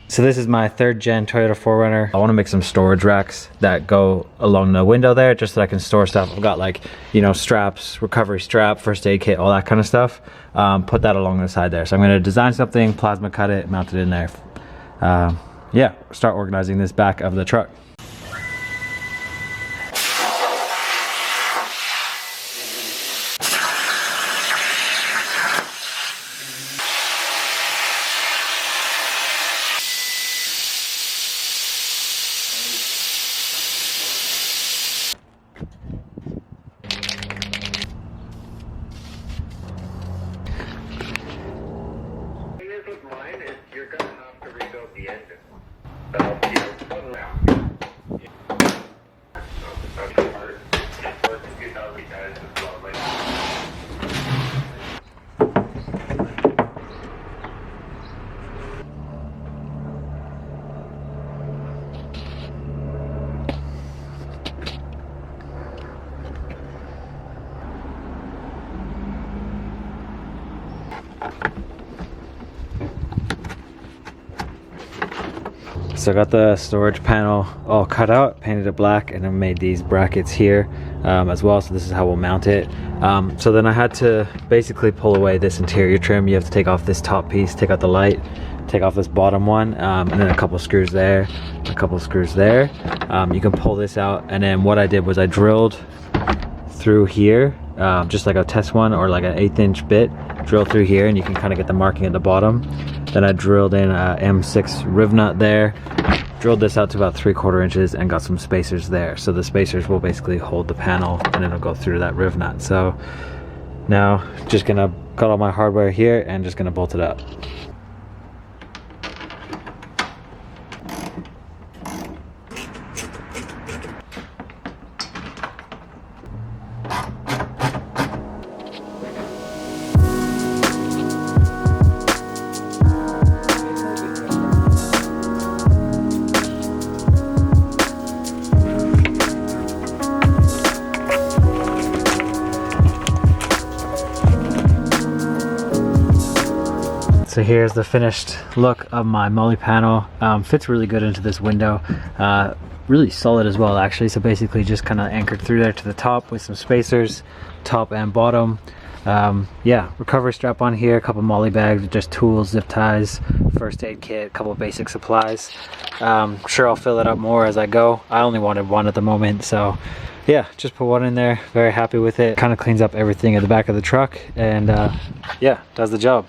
So this is my 3rd gen Toyota 4Runner. I want to make some storage racks that go along the window there, just so I can store stuff. I've got like, you know, straps, recovery strap, first aid kit, all that kind of stuff. Put that along the side there. So I'm going to design something, plasma cut it, mount it in there. Yeah, start organizing this back of the truck. So I got the storage panel all cut out, painted it black, and I made these brackets here as well. So this is how we'll mount it. So then I had to basically pull away this interior trim. You have to take off this top piece, take out the light, take off this bottom one, and then a couple screws there, a couple screws there. You can pull this out, and then what I did was I drilled through here, just like a test one or like an 1/8 inch bit, drill through here, and you can kind of get the marking at the bottom. Then I drilled in a M6 riv nut there, drilled this out to about 3/4 inches, and got some spacers there. So the spacers will basically hold the panel, and it'll go through that riv nut. So now just gonna cut all my hardware here and just gonna bolt it up. So here's the finished look of my molle panel. Fits really good into this window. Really solid as well, actually. So basically just kind of anchored through there to the top with some spacers, top and bottom. Yeah, recovery strap on here, a couple molle bags, just tools, zip ties, first aid kit, a couple basic supplies. Sure, I'll fill it up more as I go. I only wanted one at the moment, so yeah, just put one in there. Very happy with it. Kind of cleans up everything at the back of the truck, and yeah, does the job.